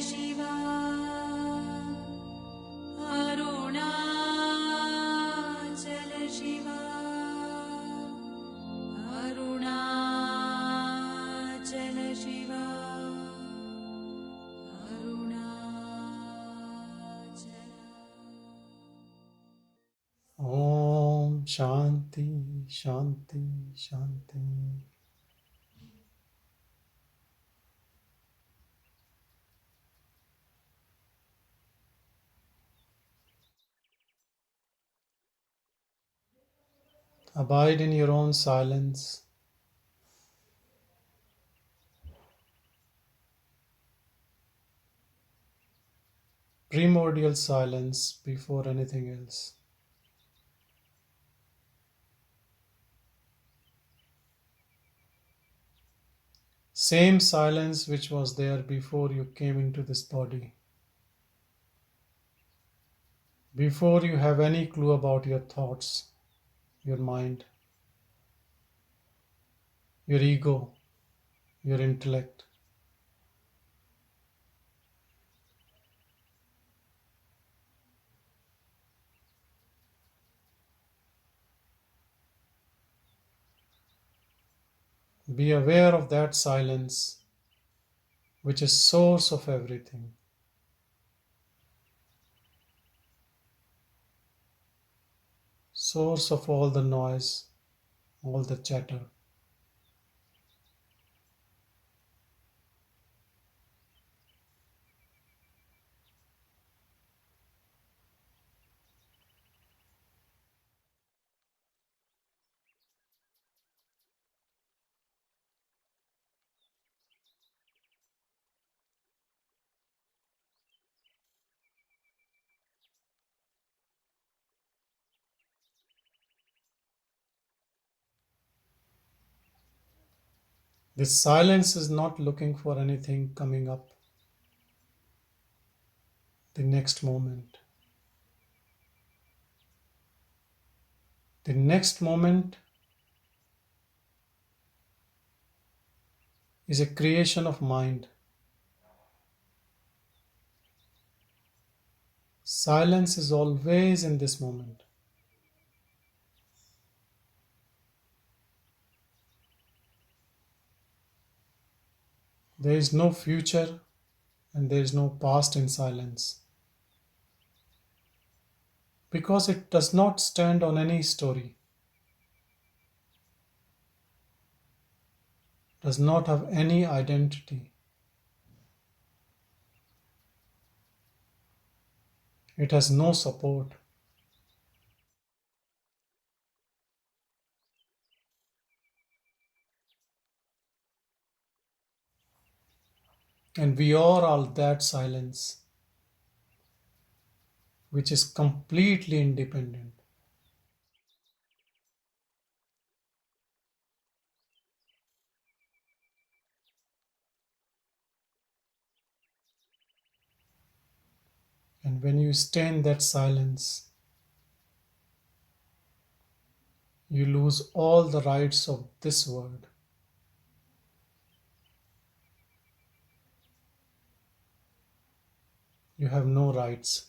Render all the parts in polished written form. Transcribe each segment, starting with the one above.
Shiva, Arunachala Shiva, Arunachala Shiva, Arunachala. Om Shanti, Shanti, Shanti. Abide in your own silence. Primordial silence before anything else. Same silence which was there before you came into this body. Before you have any clue about your thoughts, your mind, your ego, your intellect. Be aware of that silence which is source of everything. Source of all the noise, all the chatter. This silence is not looking for anything coming up the next moment. The next moment is a creation of mind. Silence is always in this moment. There is no future and there is no past in silence. Because it does not stand on any story, does not have any identity. It has no support. And we are all that silence, which is completely independent. And when you stay in that silence, you lose all the rights of this world. You have no rights.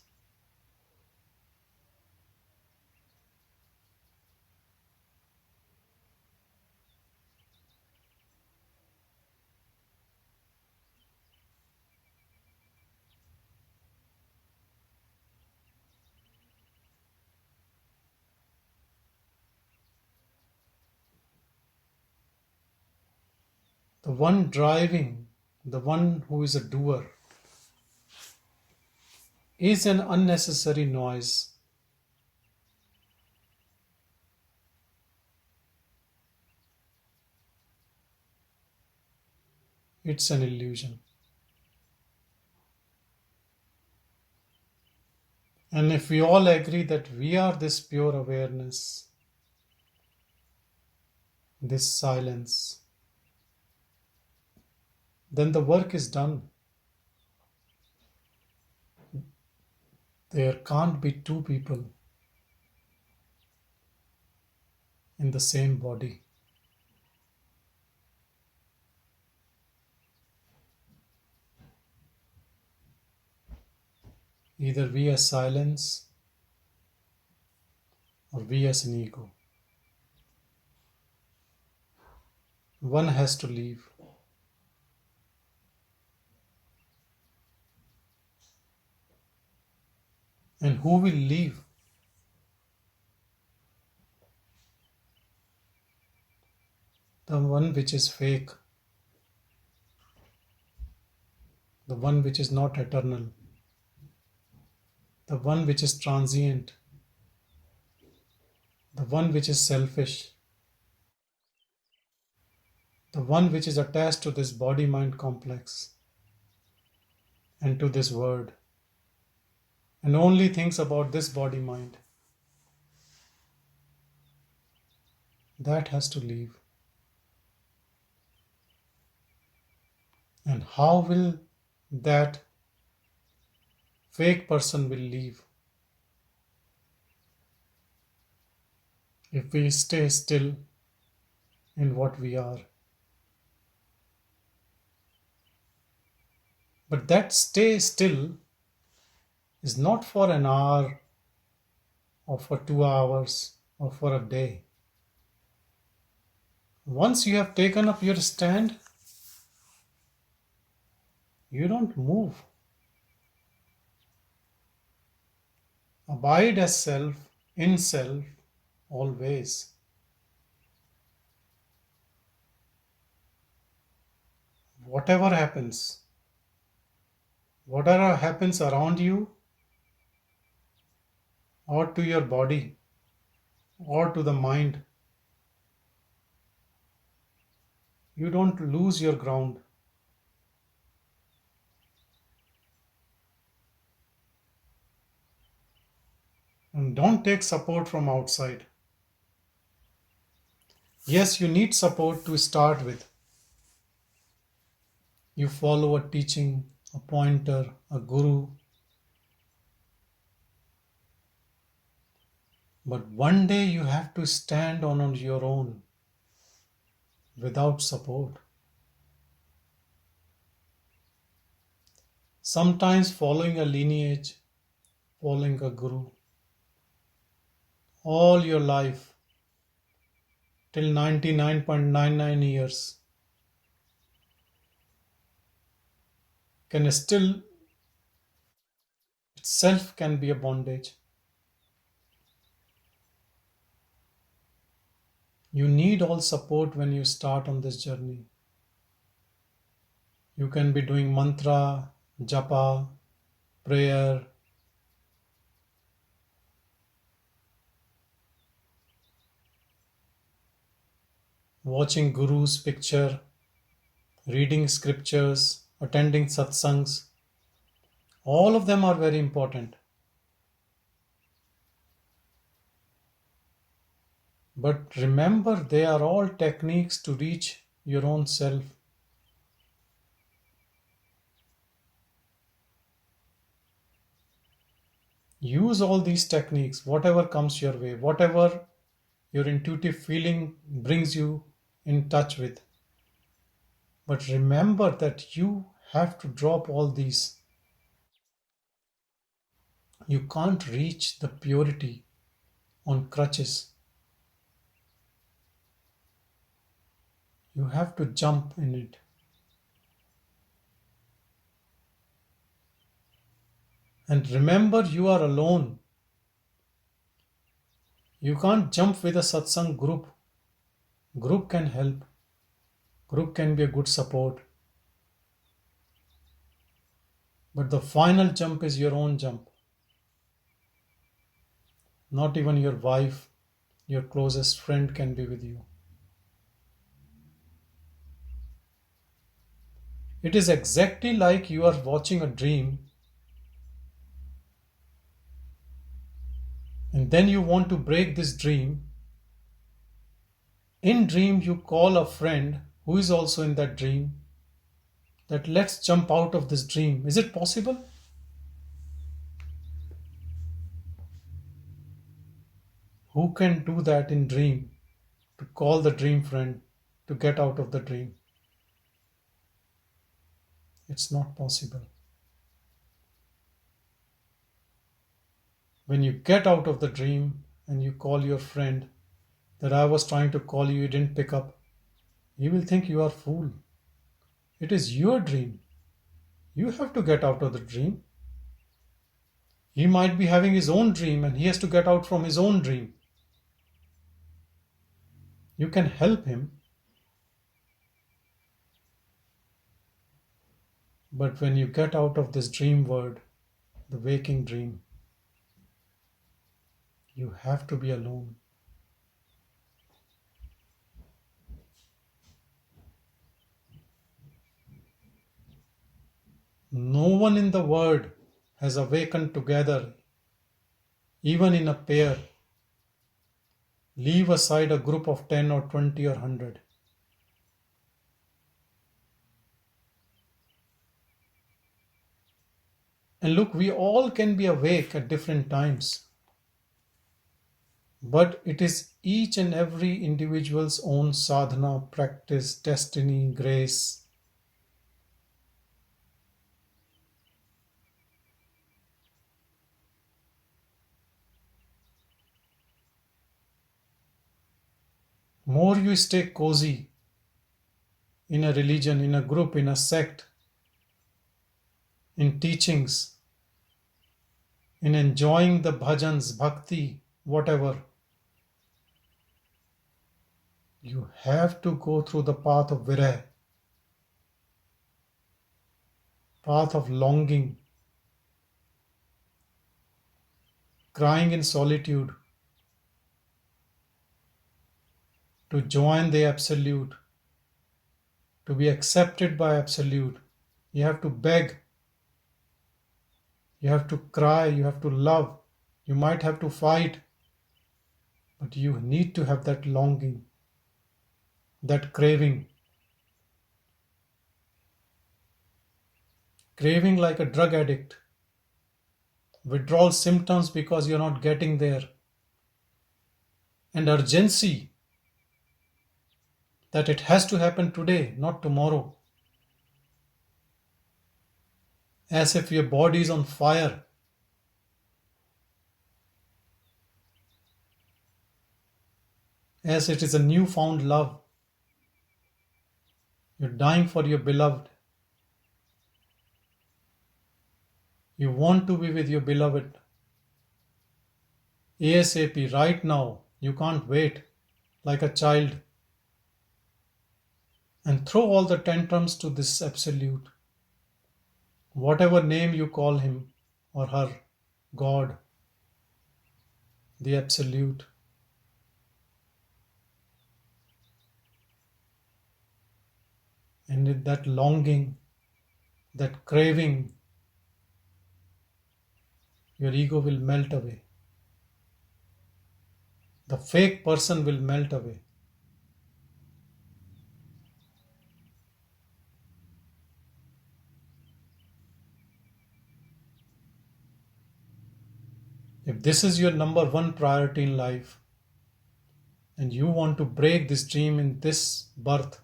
The one driving, the one who is a doer, is an unnecessary noise. It's an illusion. And if we all agree that we are this pure awareness, this silence, then the work is done. There can't be two people in the same body. either we as silence or we as an ego. One has to leave. And who will leave? The one which is fake, the one which is not eternal, the one which is transient, the one which is selfish, the one which is attached to this body-mind complex and to this word, and only thinks about this body-mind. That has to leave. And how will that fake person will leave? If we stay still in what we are. But that stay still is not for an hour or for 2 hours or for a day. Once you have taken up your stand, you don't move. Abide as self, in self, always. Whatever happens around you, or to your body, or to the mind, you don't lose your ground. And don't take support from outside. Yes, you need support to start with. You follow a teaching, a pointer, a guru. But one day you have to stand on your own without support. Sometimes following a lineage, following a guru, all your life, till 99.99 years, can still itself can be a bondage. You need all support when you start on this journey. You can be doing mantra, japa, prayer, watching Guru's picture, reading scriptures, attending Satsangs. All of them are very important. But remember, they are all techniques to reach your own self. Use all these techniques, whatever comes your way, whatever your intuitive feeling brings you in touch with. But remember that you have to drop all these. You can't reach the purity on crutches. You have to jump in it. And remember, you are alone. You can't jump with a satsang group. Group can help. Group can be a good support. But the final jump is your own jump. Not even your wife, your closest friend can be with you. It is exactly like you are watching a dream and then you want to break this dream. In dream, you call a friend who is also in that dream that let's jump out of this dream. Is it possible? Who can do that in dream? To call the dream friend to get out of the dream. It's not possible. When you get out of the dream and you call your friend that I was trying to call you, you didn't pick up, he will think you are fool. It is your dream. You have to get out of the dream. He might be having his own dream and he has to get out from his own dream. You can help him. But when you get out of this dream world, the waking dream, you have to be alone. No one in the world has awakened together, even in a pair. Leave aside a group of 10 or 20 or 100. And look, we all can be awake at different times. But it is each and every individual's own sadhana, practice, destiny, grace. More you stay cozy in a religion, in a group, in a sect, in teachings, in enjoying the bhajans, bhakti, whatever, you have to go through the path of virah, path of longing, crying in solitude, to join the Absolute, to be accepted by Absolute. You have to beg, you have to cry, you have to love, you might have to fight, but you need to have that longing, that craving. Craving like a drug addict. Withdrawal symptoms because you're not getting there. And urgency that it has to happen today, not tomorrow. As if your body is on fire. As it is a newfound love. You're dying for your beloved. You want to be with your beloved. ASAP, right now. You can't wait like a child. And throw all the tantrums to this Absolute. Whatever name you call him or her, God, the Absolute. And with that longing, that craving, your ego will melt away. The fake person will melt away. If this is your number one priority in life, and you want to break this dream in this birth,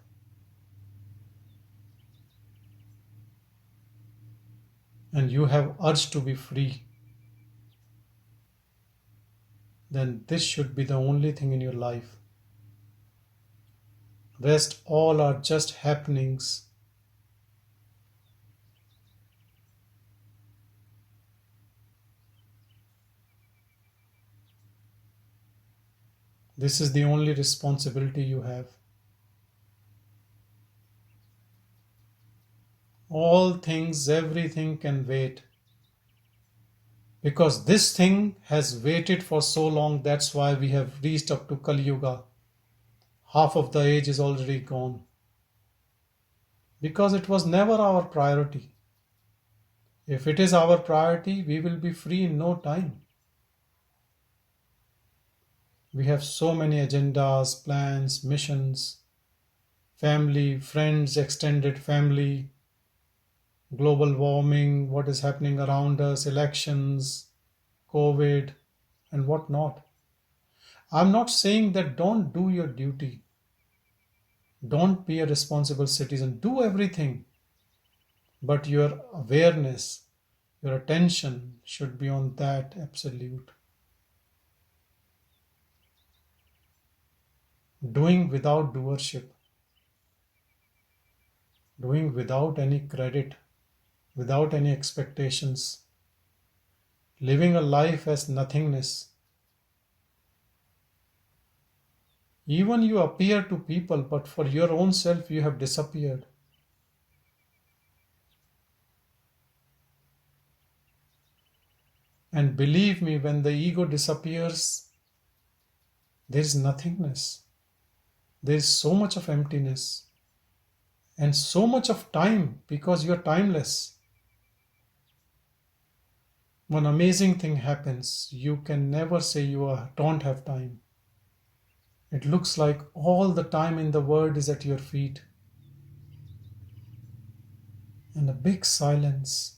and you have urge to be free, then this should be the only thing in your life. Rest all are just happenings. This is the only responsibility you have. All things, everything can wait. Because this thing has waited for so long, that's why we have reached up to Kali Yuga. Half of the age is already gone. Because it was never our priority. If it is our priority, we will be free in no time. We have so many agendas, plans, missions, family, friends, extended family, global warming, what is happening around us, elections, COVID, and what not. I'm not saying that don't do your duty. Don't be a responsible citizen. Do everything. But your awareness, Your attention should be on that absolute. Doing without doership, doing without any credit, without any expectations, living a life as nothingness. Even you appear to people, but for your own self you have disappeared. And believe me, when the ego disappears, there is nothingness. There is so much of emptiness and so much of time because you are timeless. One amazing thing happens. You can never say don't have time. It looks like all the time in the world is at your feet. And a big silence.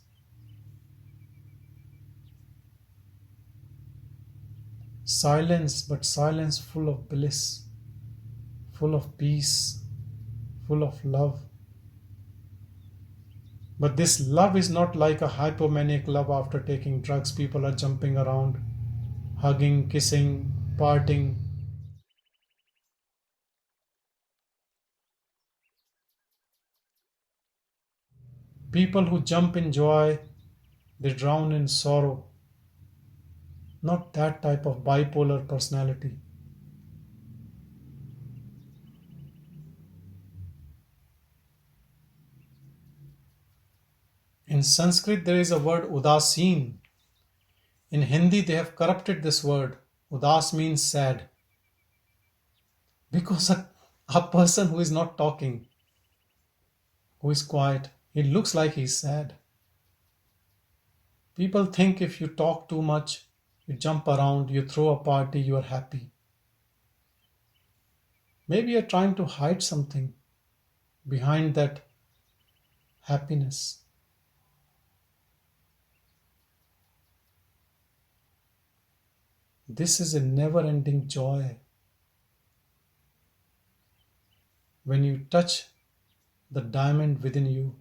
Silence, but silence full of bliss, full of peace, full of love. But this love is not like a hypomanic love after taking drugs. People are jumping around, hugging, kissing, parting. People who jump in joy, they drown in sorrow. Not that type of bipolar personality. In Sanskrit, there is a word udasin. In Hindi, they have corrupted this word. Udas means sad. Because a person who is not talking, who is quiet, he looks like he's sad. People think if you talk too much, you jump around, you throw a party, you are happy. Maybe you're trying to hide something behind that happiness. This is a never-ending joy. When you touch the diamond within you,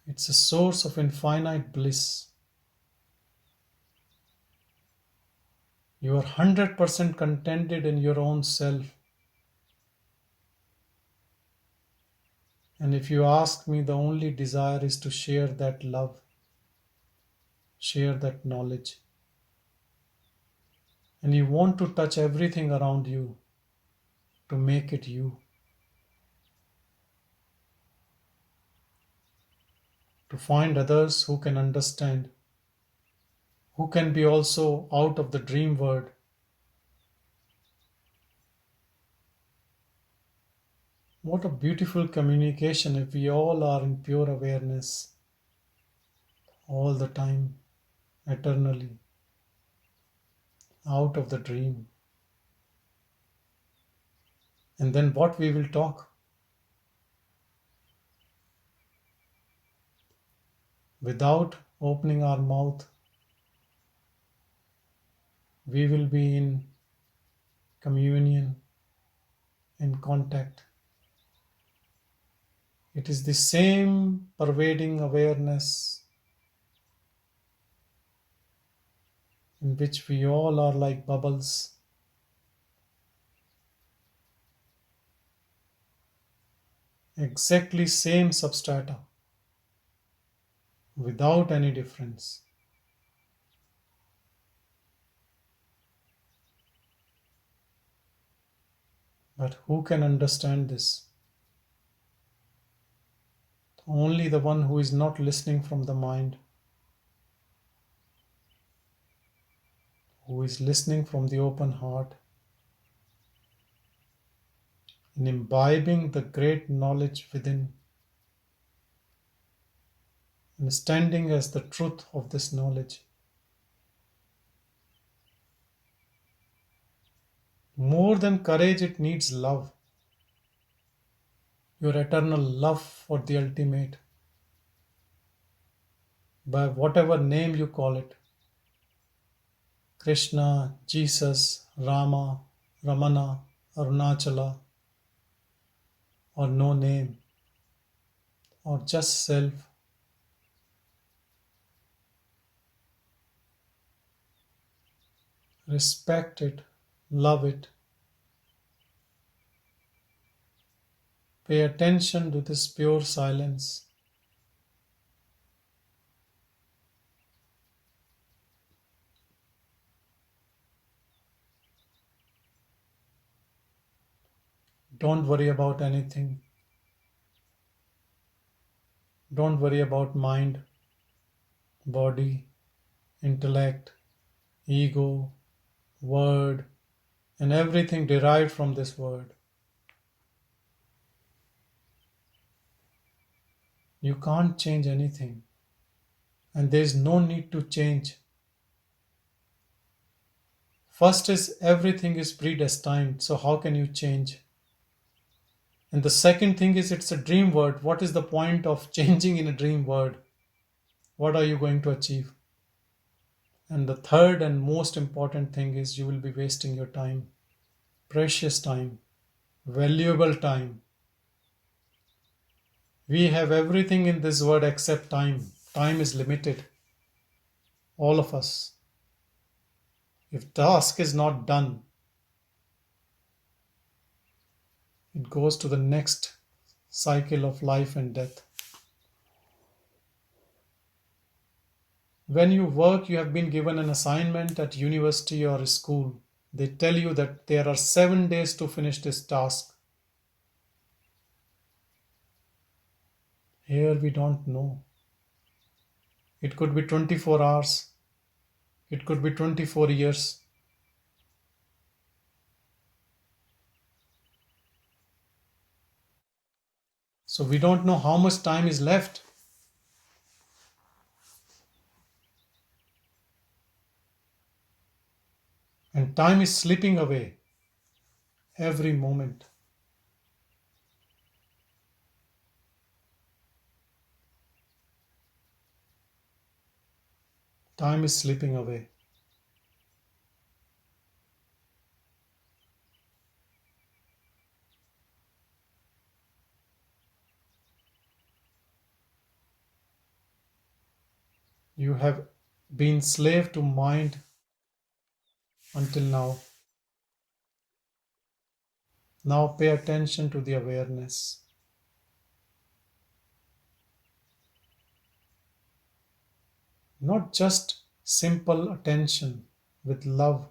it's a source of infinite bliss. You are 100% contented in your own self. And if you ask me, the only desire is to share that love, share that knowledge. And you want to touch everything around you to make it you. To find others who can understand, who can be also out of the dream world. What a beautiful communication if we all are in pure awareness all the time, eternally, out of the dream. And then what we will talk? Without opening our mouth, we will be in communion, in contact. It is the same pervading awareness in which we all are like bubbles. Exactly same substrata, without any difference. But who can understand this? Only the one who is not listening from the mind, who is listening from the open heart, and imbibing the great knowledge within, and standing as the truth of this knowledge. More than courage, it needs love. Your eternal love for the ultimate, by whatever name you call it. Krishna, Jesus, Rama, Ramana, Arunachala, or no name. or just self. Respect it, love it. Pay attention to this pure silence. Don't worry about anything. Don't worry about mind, body, intellect, ego, word, and everything derived from this word. You can't change anything, and there is no need to change. First is everything is predestined, so how can you change? And the second thing is it's a dream word. What is the point of changing in a dream word? What are you going to achieve? And the third and most important thing is you will be wasting your time, precious time, valuable time. We have everything in this world except time. Time is limited. All of us. If task is not done, it goes to the next cycle of life and death. When you work, you have been given an assignment at university or school. They tell you that there are 7 days to finish this task. Here we don't know. It could be 24 hours. It could be 24 years. So we don't know how much time is left. And time is slipping away every moment. Time is slipping away. You have been slave to mind until now. Now pay attention to the awareness. Not just simple attention with love,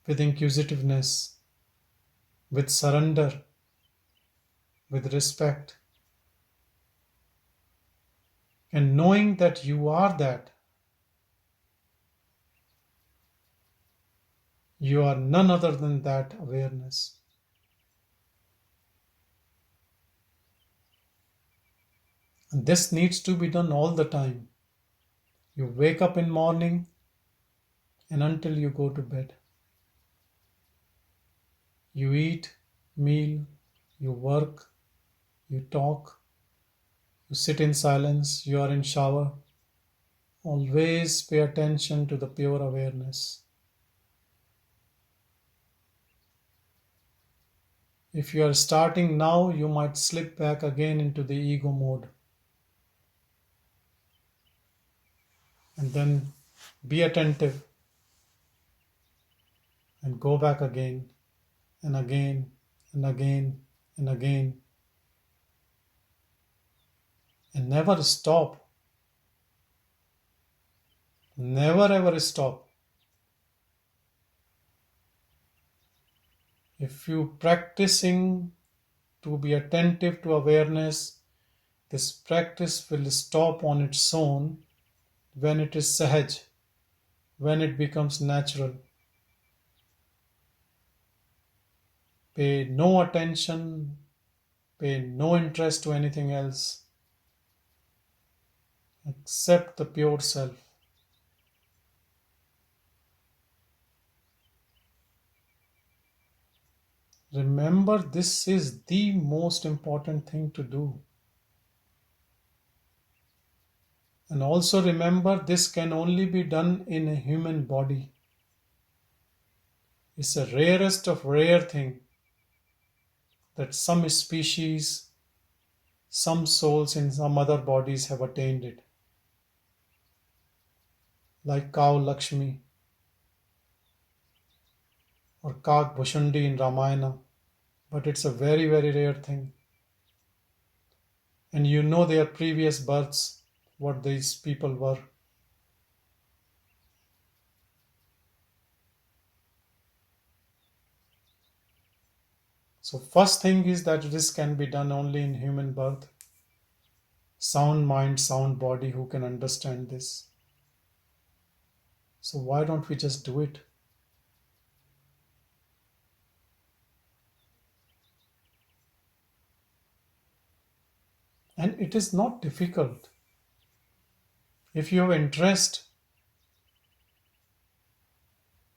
with inquisitiveness, with surrender, with respect, and knowing that you are that. You are none other than that awareness. And this needs to be done all the time. You wake up in morning and until you go to bed. You eat, meal, you work, you talk, you sit in silence, you are in shower. Always pay attention to the pure awareness. If you are starting now, you might slip back again into the ego mode. And then be attentive and go back again and again and again and again. And never stop. Never ever stop. If you practicing to be attentive to awareness, this practice will stop on its own when it is sahaj, when it becomes natural. Pay no attention, pay no interest to anything else except the pure self. Remember, this is the most important thing to do. And also remember, this can only be done in a human body. It's the rarest of rare thing that some species, Some souls in some other bodies have attained it, like cow Lakshmi or Kak Bhushundi in Ramayana, but it's a very, very rare thing. And you know their previous births, what these people were. So first thing is that this can be done only in human birth. Sound mind, sound body, who can understand this? So why don't we just do it? And it is not difficult. If you have interest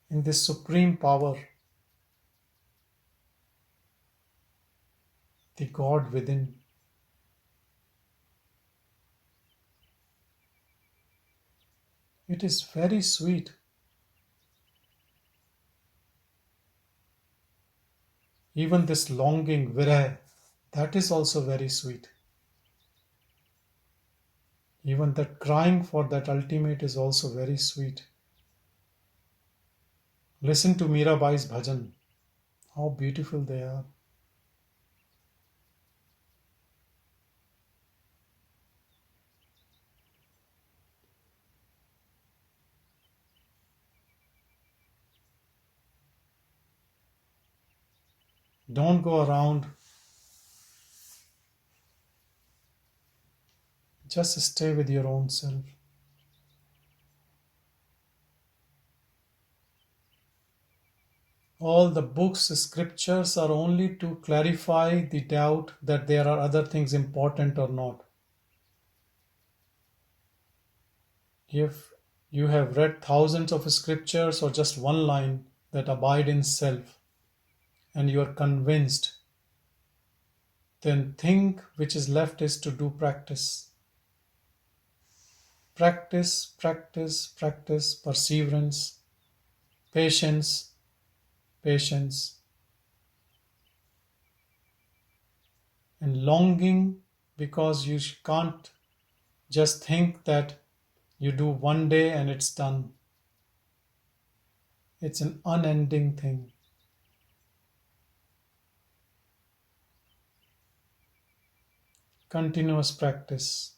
in this supreme power, the God within, it is very sweet. Even this longing, viraya, that is also very sweet. Even that crying for that ultimate is also very sweet. Listen to Mirabai's bhajan. How beautiful they are. Don't go around. Just stay with your own self. All the books, scriptures are only to clarify the doubt that there are other things important or not. If you have read thousands of scriptures or just one line that abide in self and you are convinced, then thing which is left is to do practice. Practice, practice, practice, perseverance, patience, patience, and longing, because you can't just think that you do one day and it's done. It's an unending thing. Continuous practice.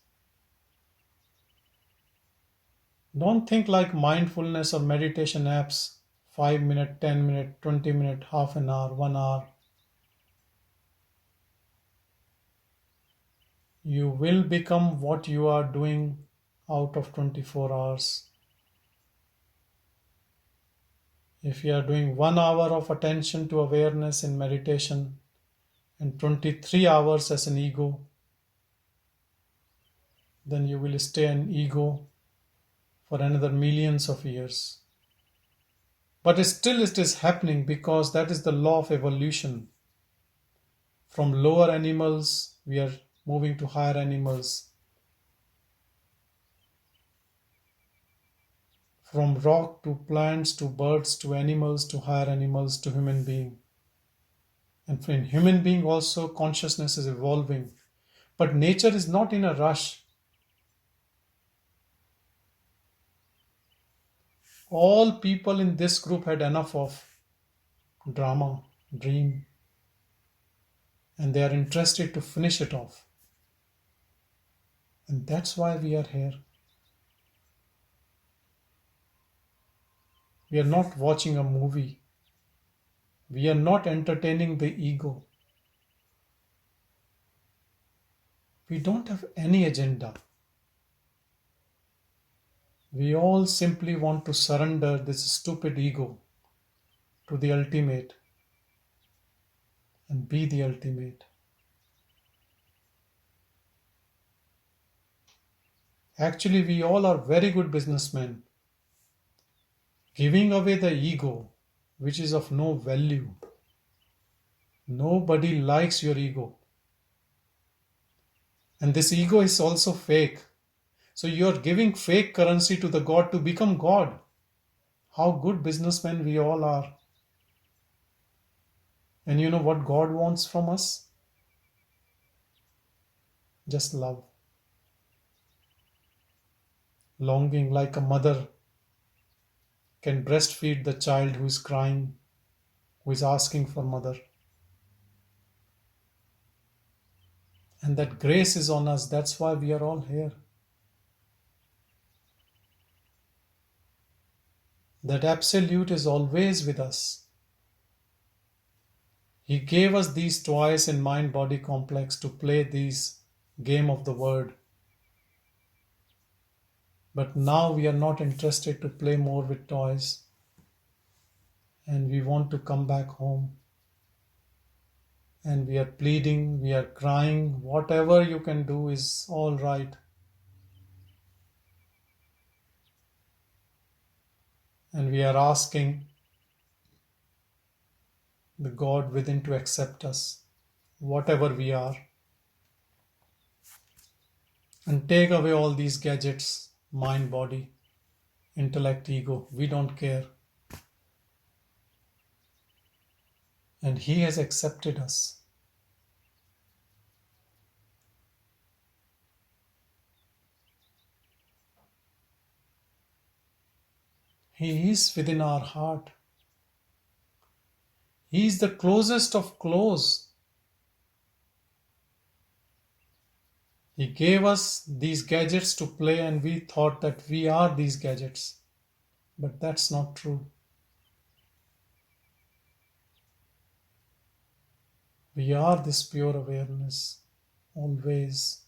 Don't think like mindfulness or meditation apps, 5 minutes, 10 minutes, 20 minutes, half an hour, 1 hour. You will become what you are doing out of 24 hours. If you are doing 1 hour of attention to awareness in meditation and 23 hours as an ego, then you will stay an ego for another millions of years. But still it is happening because that is the law of evolution. From lower animals, we are moving to higher animals. From rock to plants to birds to animals to higher animals to human being. And in human being also consciousness is evolving. But nature is not in a rush. All people in this group had enough of drama, dream, and they are interested to finish it off. And that's why we are here. We are not watching a movie. We are not entertaining the ego. We don't have any agenda. We all simply want to surrender this stupid ego to the ultimate and be the ultimate. Actually, we all are very good businessmen. Giving away the ego, which is of no value. Nobody likes your ego. And this ego is also fake. So you are giving fake currency to the God to become God. How good businessmen we all are. And you know what God wants from us? just love. Longing, like a mother can breastfeed the child who is crying, who is asking for mother. And that grace is on us. That's why we are all here. That Absolute is always with us. He gave us these toys in mind-body complex to play these game of the word. But now we are not interested to play more with toys. And we want to come back home. And we are pleading, we are crying. Whatever you can do is all right. And we are asking the God within to accept us, whatever we are. And take away all these gadgets, mind, body, intellect, ego. We don't care. And He has accepted us. He is within our heart. He is the closest of close. He gave us these gadgets to play, and we thought that we are these gadgets. But that's not true. We are this pure awareness, always.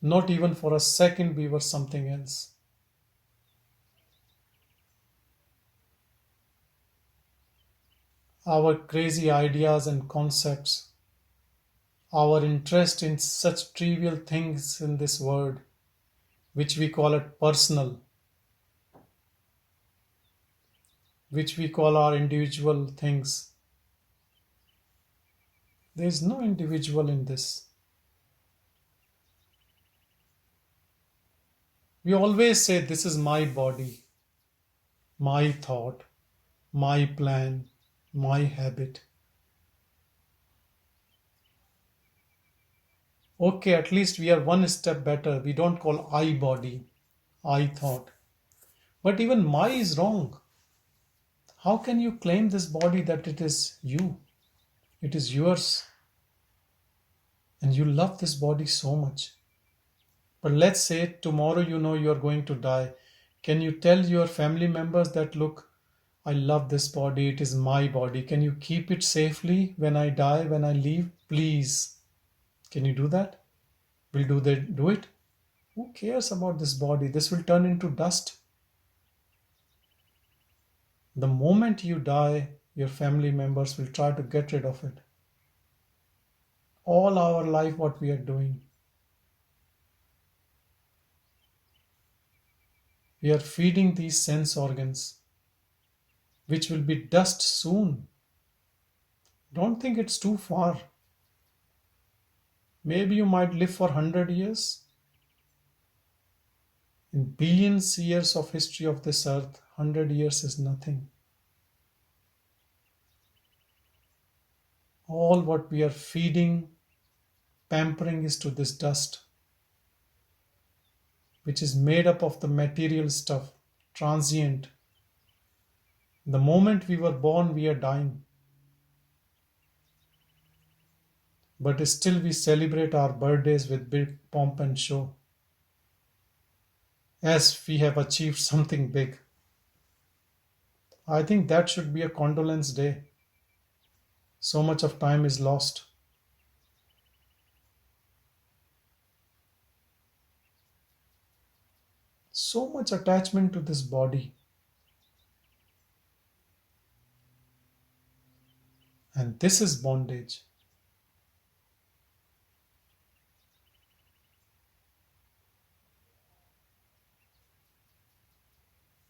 Not even for a second we were something else. Our crazy ideas and concepts, our interest in such trivial things in this world, which we call it personal, which we call our individual things. There is no individual in this. We always say, this is my body, my thought, my plan, my habit. Okay, at least we are one step better. We don't call I body, I thought. But even my is wrong. How can you claim this body that it is you? It is yours. And you love this body so much. But let's say tomorrow you know you are going to die. Can you tell your family members that, look, I love this body, it is my body. Can you keep it safely when I die, when I leave? Please. Can you do that? Will they do it? Who cares about this body? This will turn into dust. The moment you die, your family members will try to get rid of it. All our life, what we are doing, we are feeding these sense organs, which will be dust soon. Don't think it's too far. Maybe you might live for 100 years. In billions years of history of this earth, 100 years is nothing. All what we are feeding, pampering is to this dust, which is made up of the material stuff, transient. The moment we were born, we are dying. But still we celebrate our birthdays with big pomp and show, as we have achieved something big. I think that should be a condolence day. So much of time is lost. So much attachment to this body. And this is bondage.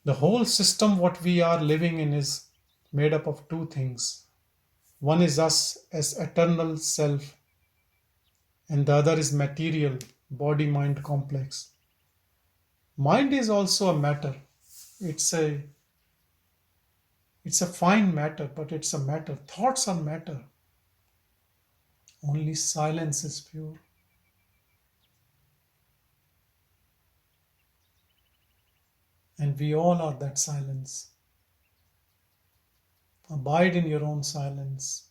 The whole system what we are living in is made up of two things. One is us as eternal self, and the other is material, body-mind complex. Mind is also a matter. It's a fine matter, but it's a matter. Thoughts are matter. Only silence is pure. And we all are that silence. Abide in your own silence.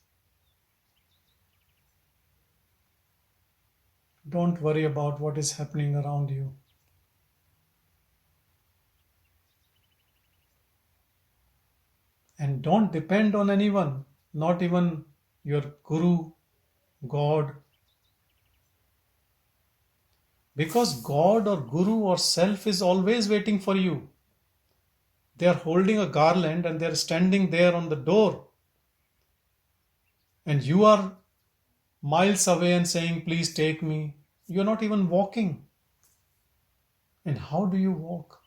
Don't worry about what is happening around you. And don't depend on anyone, not even your guru, God. Because God or guru or self is always waiting for you. They are holding a garland and they are standing there on the door. And you are miles away and saying, please take me. You're not even walking. And how do you walk?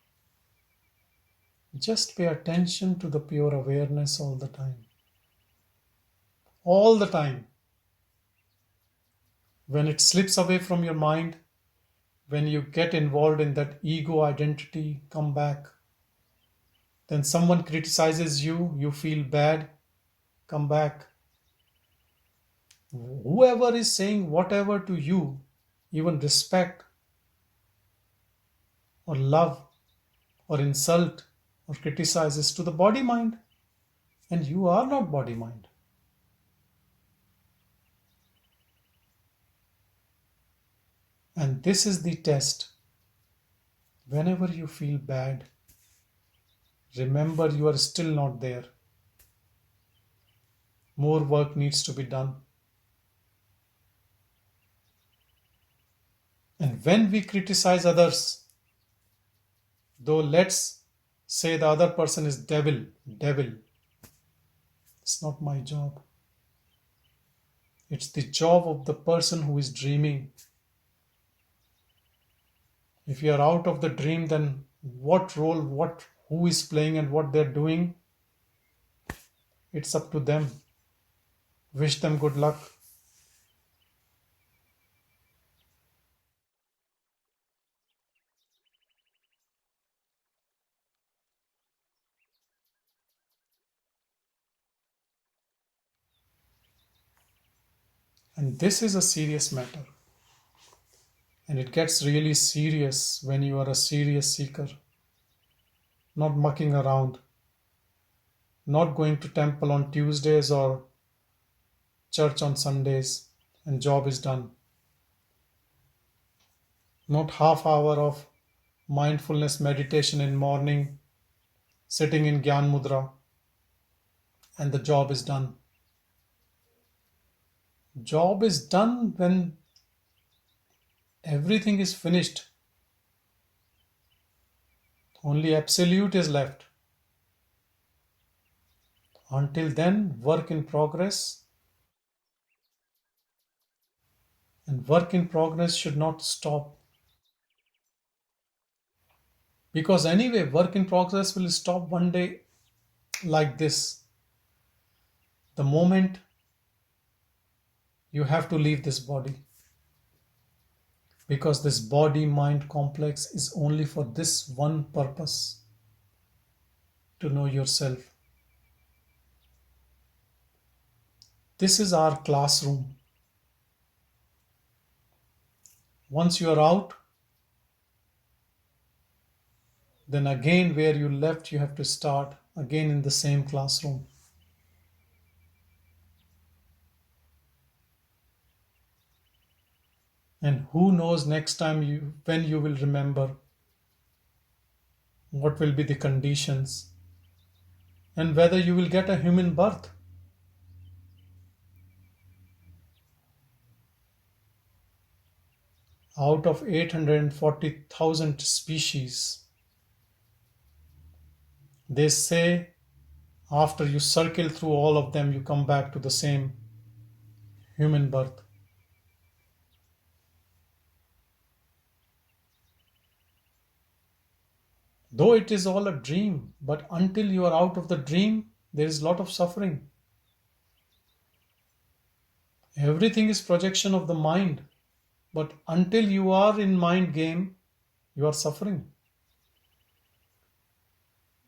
Just pay attention to the pure awareness all the time. All the time. When it slips away from your mind, when you get involved in that ego identity, come back. Then someone criticizes you, you feel bad, come back. Whoever is saying whatever to you, even respect or love or insult or criticizes to the body mind. And you are not body mind. And this is the test. Whenever you feel bad, remember you are still not there. More work needs to be done. And when we criticize others, though let's say the other person is devil, it's not my job. It's the job of the person who is dreaming. If you are out of the dream, then what role, who is playing and what they're doing, it's up to them. Wish them good luck. And this is a serious matter. And it gets really serious when you are a serious seeker. Not mucking around. Not going to temple on Tuesdays or church on Sundays and job is done. Not half hour of mindfulness meditation in morning, sitting in Gyan Mudra and the job is done. Job is done when everything is finished. Only absolute is left. Until then, work in progress. And work in progress should not stop. Because anyway, work in progress will stop one day like this. The moment you have to leave this body. Because this body-mind complex is only for this one purpose. To know yourself. This is our classroom. Once you are out, then again where you left, you have to start again in the same classroom. And who knows next time when you will remember what will be the conditions and whether you will get a human birth. Out of 840,000 species, they say after you circle through all of them, you come back to the same human birth. Though it is all a dream, but until you are out of the dream, there is a lot of suffering. Everything is projection of the mind, but until you are in mind game, you are suffering.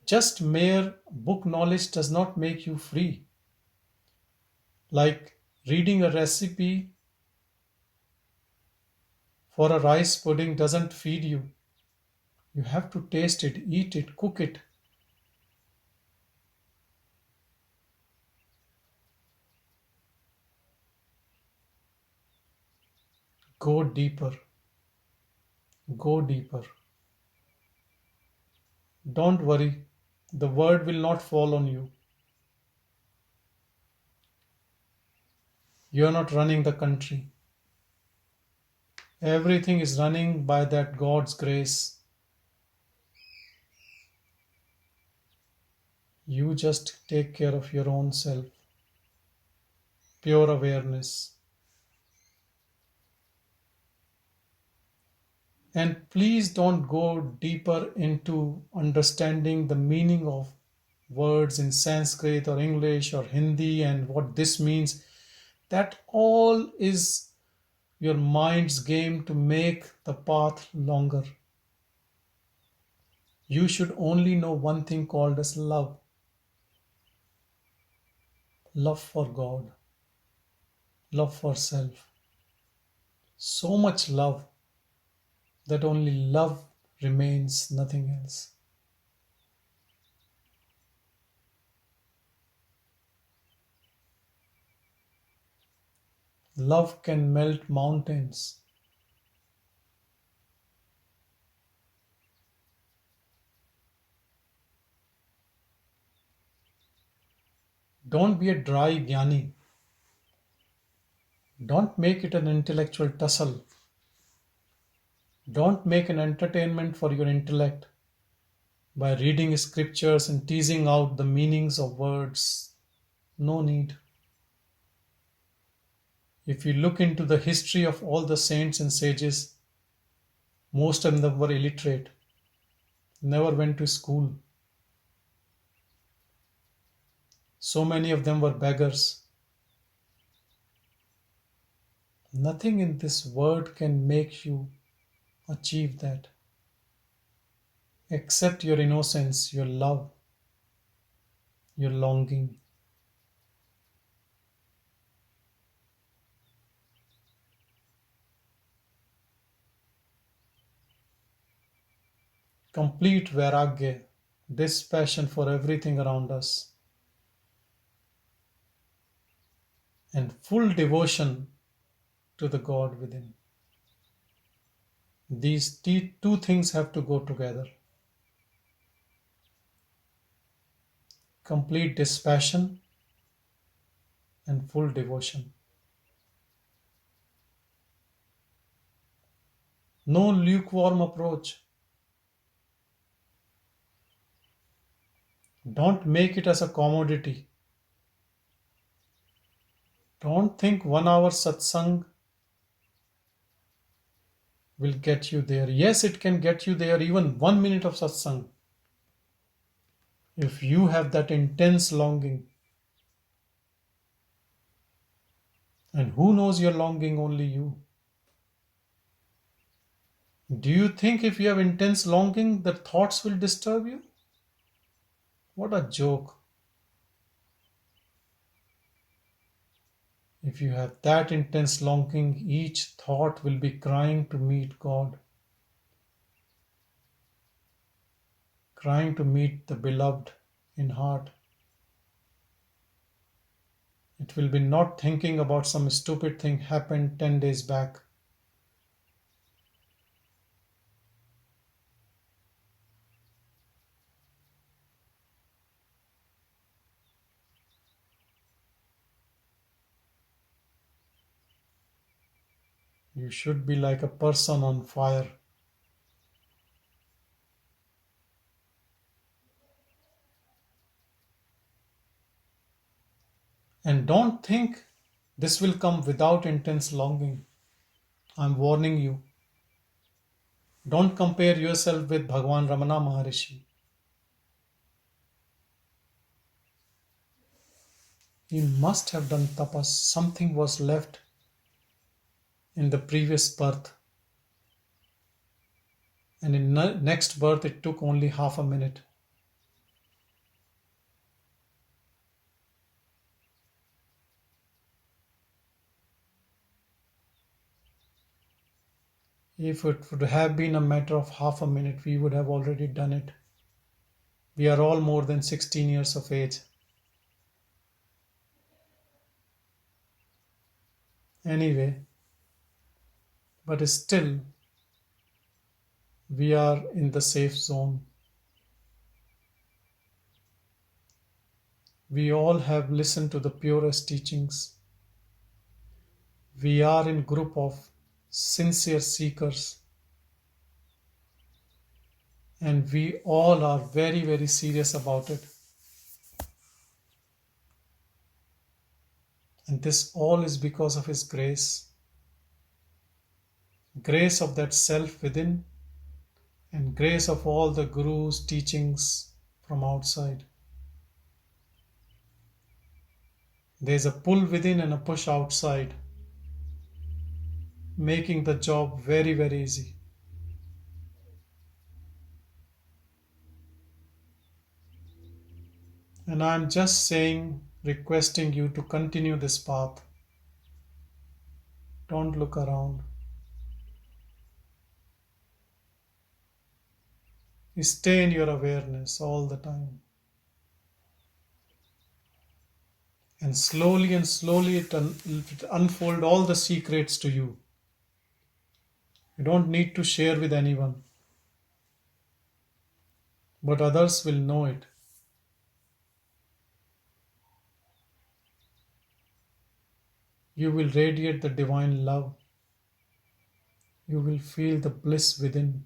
Just mere book knowledge does not make you free. Like reading a recipe for a rice pudding doesn't feed you. You have to taste it, eat it, cook it. Go deeper. Go deeper. Don't worry. The word will not fall on you. You're not running the country. Everything is running by that God's grace. You just take care of your own self. Pure awareness. And please don't go deeper into understanding the meaning of words in Sanskrit or English or Hindi and what this means. That all is your mind's game to make the path longer. You should only know one thing called as love. Love for God. Love for self. So much love that only love remains, nothing else. Love can melt mountains. Don't be a dry jnani. Don't make it an intellectual tussle. Don't make an entertainment for your intellect by reading scriptures and teasing out the meanings of words. No need. If you look into the history of all the saints and sages, most of them were illiterate, never went to school. So many of them were beggars. Nothing in this world can make you achieve that except your innocence, your love, your longing. Complete vairagya, dispassion for everything around us, and full devotion to the God within. These two things have to go together. Complete dispassion and full devotion. No lukewarm approach. Don't make it as a commodity. Don't think 1 hour satsang will get you there. Yes, it can get you there, even 1 minute of satsang. If you have that intense longing, and who knows your longing? Only you. Do you think if you have intense longing, the thoughts will disturb you? What a joke. If you have that intense longing, each thought will be crying to meet God, crying to meet the beloved in heart. It will be not thinking about some stupid thing happened 10 days back. You should be like a person on fire. And don't think this will come without intense longing. I'm warning you. Don't compare yourself with Bhagavan Ramana Maharishi. He must have done tapas. Something was left in the previous birth. And in next birth, it took only half a minute. If it would have been a matter of half a minute, we would have already done it. We are all more than 16 years of age. Anyway, but still, we are in the safe zone. We all have listened to the purest teachings. We are in group of sincere seekers, and we all are very, very serious about it. And this all is because of His grace. Grace of that self within, and grace of all the Guru's teachings from outside. There's a pull within and a push outside, making the job very, very easy. And I'm just saying, requesting you to continue this path. Don't look around. Stay in your awareness all the time. And slowly it unfold all the secrets to you. You don't need to share with anyone, but others will know it. You will radiate the divine love. You will feel the bliss within.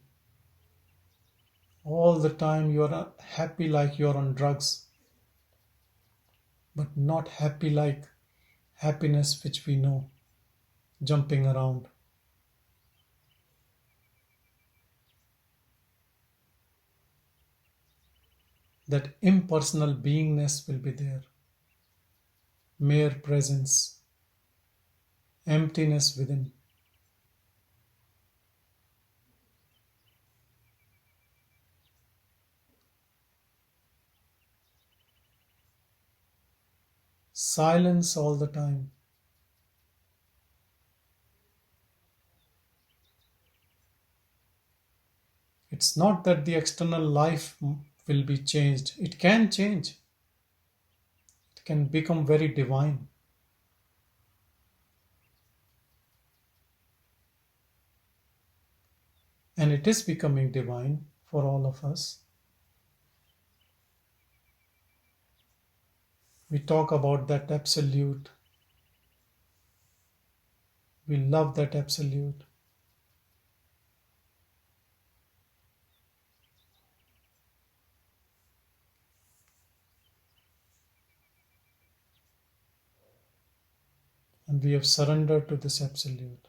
All the time you are happy like you are on drugs, but not happy like happiness which we know, jumping around. That impersonal beingness will be there. Mere presence, emptiness within. Silence all the time. It's not that the external life will be changed. It can change. It can become very divine. And it is becoming divine for all of us. We talk about that absolute. We love that absolute. And we have surrendered to this absolute.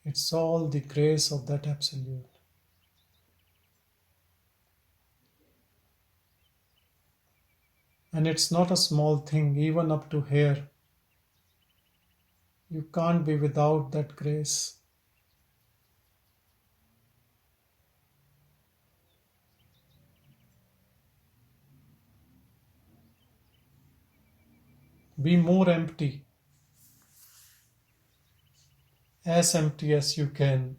It's all the grace of that absolute. And it's not a small thing, even up to here. You can't be without that grace. Be more empty as you can.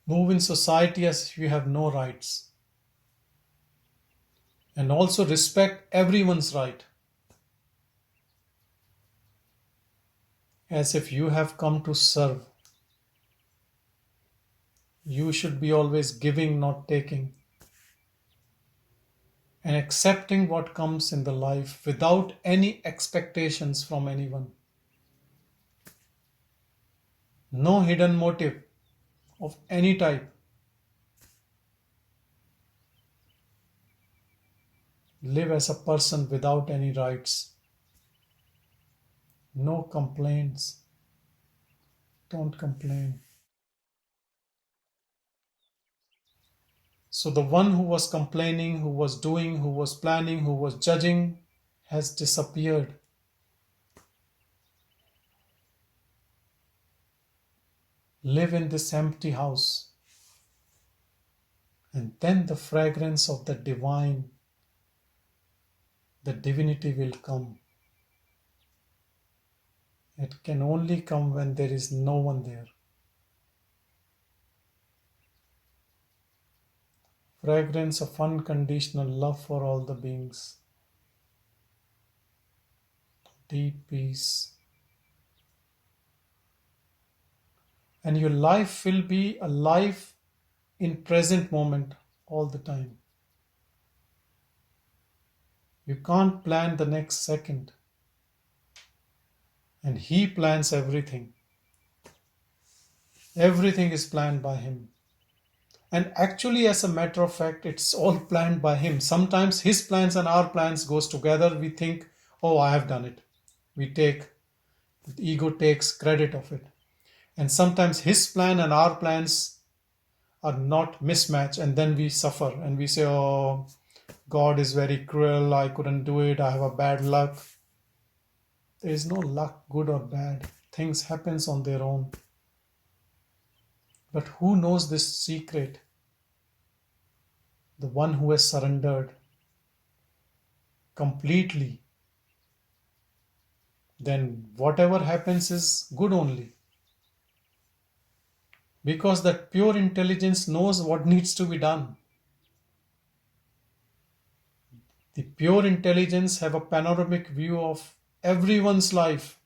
Move in society as if you have no rights. And also respect everyone's right. As if you have come to serve. You should be always giving, not taking. And accepting what comes in the life without any expectations from anyone. No hidden motive of any type. Live as a person without any rights. No complaints. Don't complain. So the one who was complaining, who was doing, who was planning, who was judging, has disappeared. Live in this empty house And then the fragrance of the divine, the divinity will come. It can only come when there is no one there. Fragrance of unconditional love for all the beings. Deep peace. And your life will be a life in present moment all the time. You can't plan the next second. And He plans everything. Everything is planned by Him. And actually, as a matter of fact, it's all planned by Him. Sometimes His plans and our plans goes together. We think, oh, I have done it. The ego takes credit of it. And sometimes His plan and our plans are not mismatched, and then we suffer and we say, oh, God is very cruel, I couldn't do it, I have a bad luck. There is no luck, good or bad. Things happens on their own. But who knows this secret? The one who has surrendered completely. Then whatever happens is good only. Because that pure intelligence knows what needs to be done. The pure intelligence have a panoramic view of everyone's life.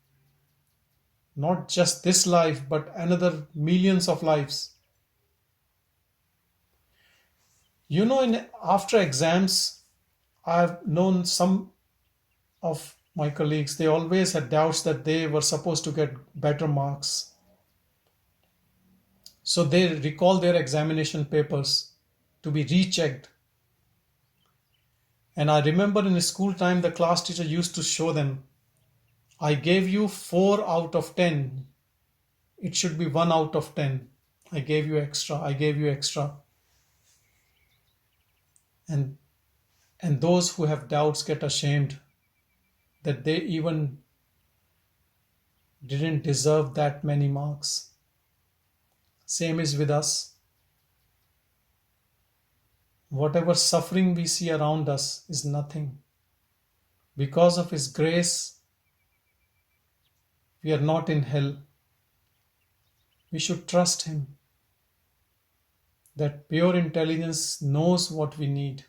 Not just this life, but another millions of lives. You know, after exams, I've known some of my colleagues, they always had doubts that they were supposed to get better marks. So they recall their examination papers to be rechecked. And I remember in school time, the class teacher used to show them, I gave you 4 out of 10. It should be 1 out of 10. I gave you extra. And those who have doubts get ashamed that they even didn't deserve that many marks. Same is with us. Whatever suffering we see around us is nothing. Because of His grace, we are not in hell. We should trust Him. That pure intelligence knows what we need.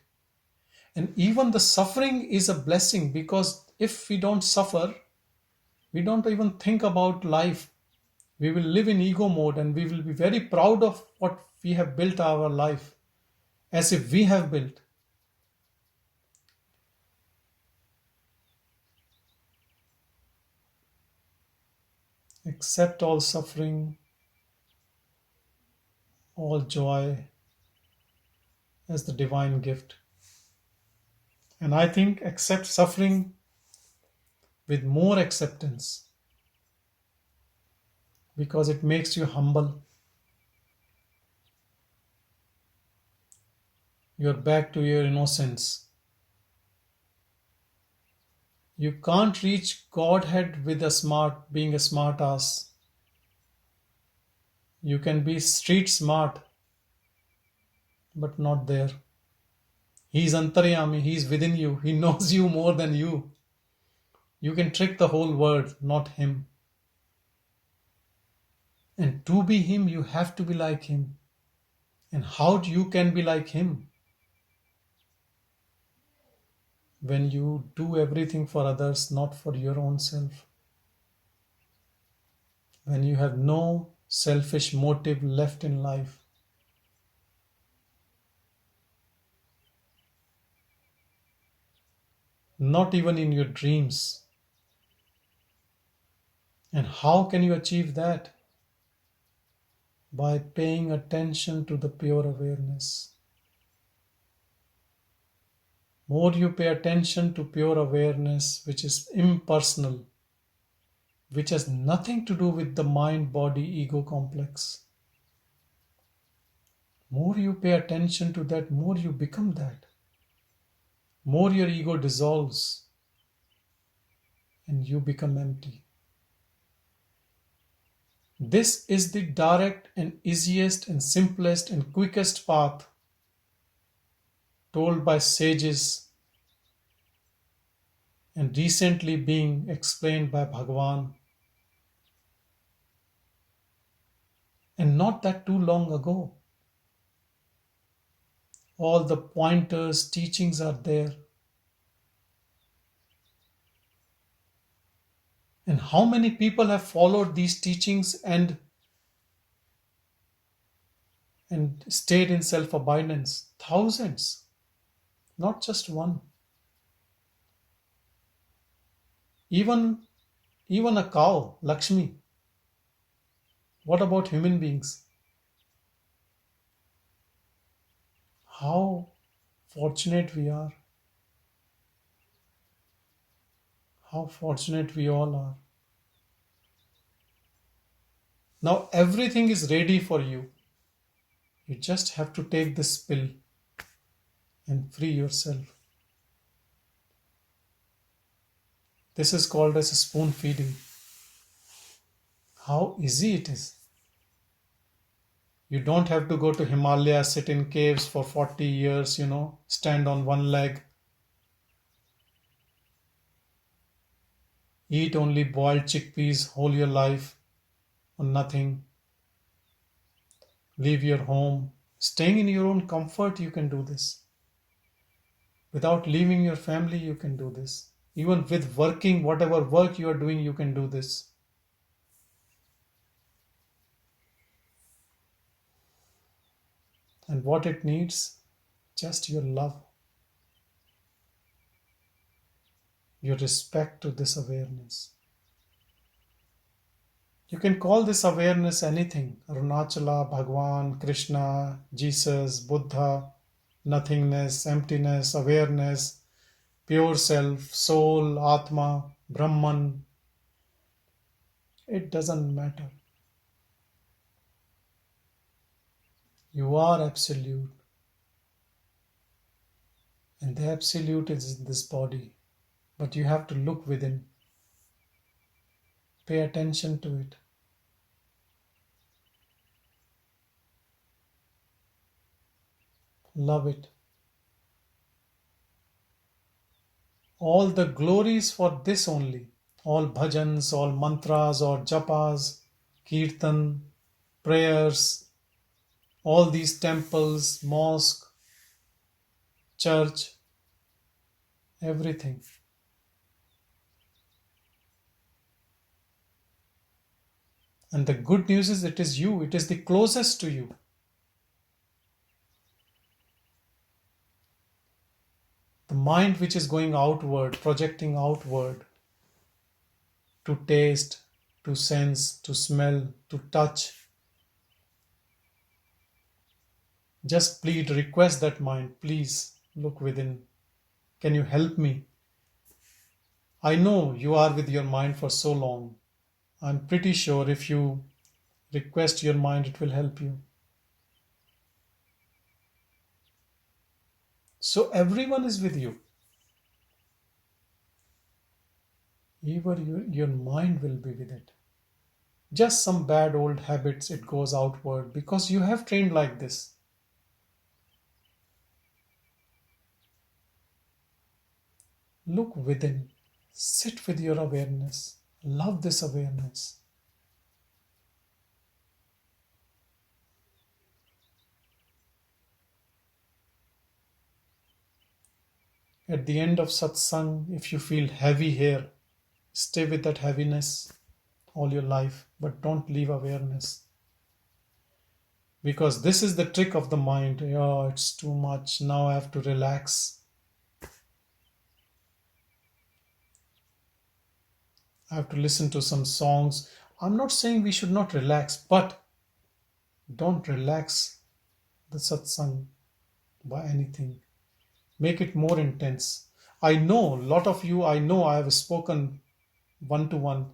And even the suffering is a blessing, because if we don't suffer, we don't even think about life. We will live in ego mode and we will be very proud of what we have built our life, as if we have built. Accept all suffering, all joy as the divine gift. And I think accept suffering with more acceptance, because it makes you humble. You're back to your innocence. You can't reach Godhead with being a smart ass. You can be street smart, but not there. He's Antaryami, He's within you. He knows you more than you. You can trick the whole world, not Him. And to be Him, you have to be like Him. And how you can be like Him? When you do everything for others, not for your own self. When you have no selfish motive left in life. Not even in your dreams. And how can you achieve that? By paying attention to the pure awareness. More you pay attention to pure awareness, which is impersonal, which has nothing to do with the mind-body ego complex. More you pay attention to that, more you become that. More your ego dissolves and you become empty. This is the direct and easiest and simplest and quickest path told by sages, and recently being explained by Bhagavan, and not that too long ago. All the pointers, teachings are there. And how many people have followed these teachings and stayed in self abundance? Thousands, not just one. Even even a cow, Lakshmi. What about human beings? How fortunate we are. How fortunate we all are. Now everything is ready for you. You just have to take this pill and free yourself. This is called as a spoon feeding. How easy it is. You don't have to go to Himalaya, sit in caves for 40 years, stand on one leg, eat only boiled chickpeas whole your life or nothing, leave your home. Staying in your own comfort, you can do this. Without leaving your family, you can do this. Even with working, whatever work you are doing, you can do this. And what it needs? Just your love, your respect to this awareness. You can call this awareness anything: Arunachala, Bhagavan, Krishna, Jesus, Buddha, nothingness, emptiness, awareness, pure self, soul, Atma, Brahman. It doesn't matter. You are absolute. And the absolute is in this body. But you have to look within. Pay attention to it. Love it. All the glories for this only. All bhajans, all mantras or japas, kirtan, prayers, all these temples, mosque, church, everything. And the good news is it is you, it is the closest to you. The mind which is going outward, projecting outward, to taste, to sense, to smell, to touch. Just plead, request that mind, please look within. Can you help me? I know you are with your mind for so long. I'm pretty sure if you request your mind, it will help you. So everyone is with you. Even your mind will be with it. Just some bad old habits, it goes outward because you have trained like this. Look within. Sit with your awareness. Love this awareness. At the end of satsang, if you feel heavy here, stay with that heaviness all your life, but don't leave awareness. Because this is the trick of the mind. Oh, it's too much. Now I have to relax. I have to listen to some songs. I'm not saying we should not relax, but don't relax the satsang by anything. Make it more intense. I know a lot of you, I know I have spoken one to one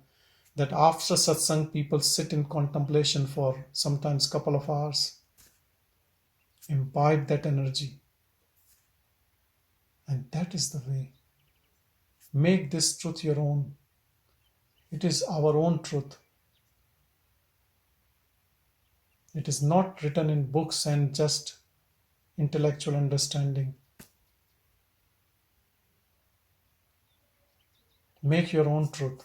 that after satsang people sit in contemplation for sometimes couple of hours. Imbibe that energy. And that is the way. Make this truth your own. It is our own truth. It is not written in books and just intellectual understanding. Make your own truth.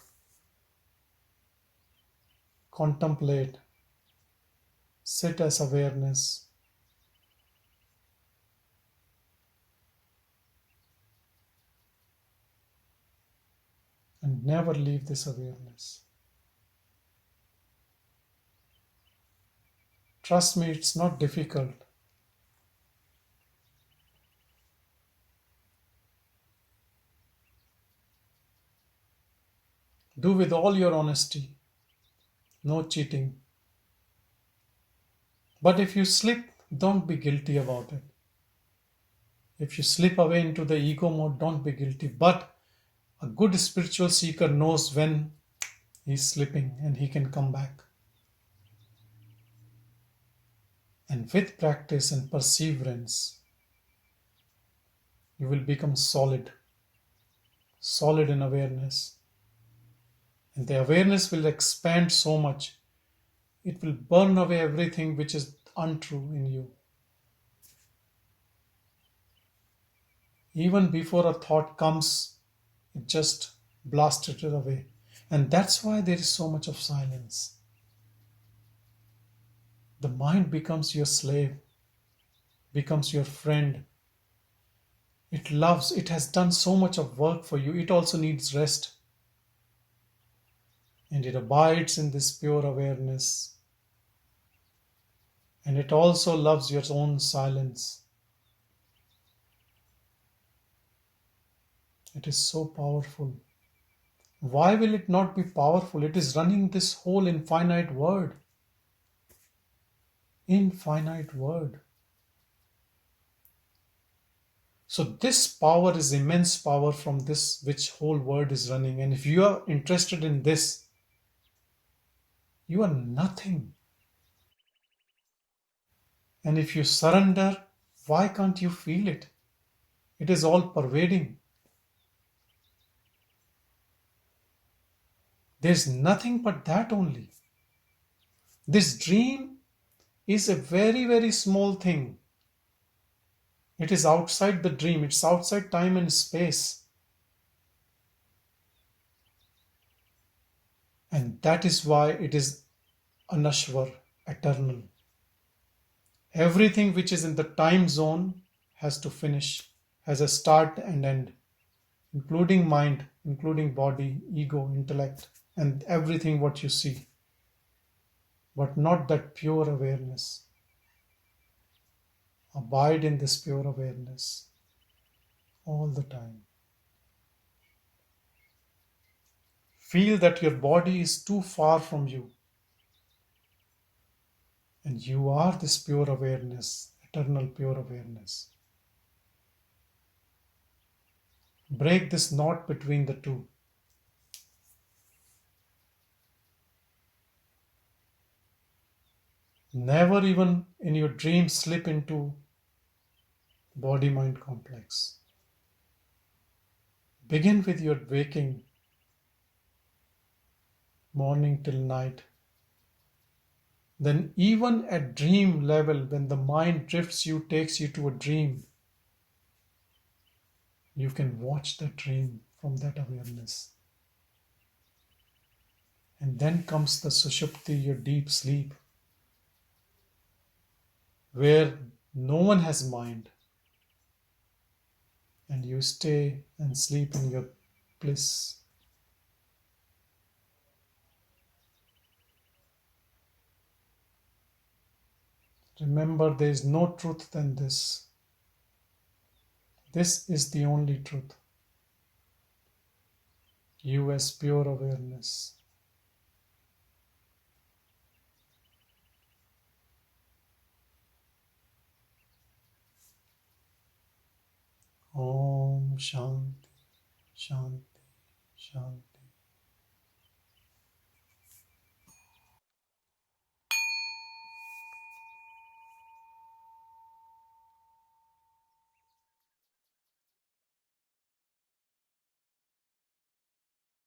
Contemplate. Sit as awareness. And never leave this awareness. Trust me, it's not difficult. Do with all your honesty, no cheating. But if you slip, don't be guilty about it. If you slip away into the ego mode, don't be guilty. But a good spiritual seeker knows when he's slipping and he can come back. And with practice and perseverance, you will become solid in awareness. And the awareness will expand so much. It will burn away everything which is untrue in you. Even before a thought comes, it just blasts it away. And that's why there is so much of silence. The mind becomes your slave, becomes your friend. It loves, it has done so much of work for you. It also needs rest. And it abides in this pure awareness. And it also loves your own silence. It is so powerful. Why will it not be powerful? It is running this whole infinite world. Infinite world. So this power is immense power from this which whole world is running. And if you are interested in this, you are nothing. And if you surrender, why can't you feel it? It is all pervading. There's nothing but that only. This dream is a very, very small thing. It is outside the dream. It's outside time and space. And that is why it is anashvar, eternal. Everything which is in the time zone has to finish, has a start and end, including mind, including body, ego, intellect, and everything what you see. But not that pure awareness. Abide in this pure awareness all the time. Feel that your body is too far from you. And you are this pure awareness, eternal pure awareness. Break this knot between the two. Never even in your dreams slip into body-mind complex. Begin with your waking, morning till night. Then even at dream level, when the mind drifts you, takes you to a dream, you can watch that dream from that awareness. And then comes the sushupti, your deep sleep, where no one has mind. And you stay and sleep in your bliss. Remember, there is no truth than this. This is the only truth. You as pure awareness. Om Shanti, Shanti, Shanti.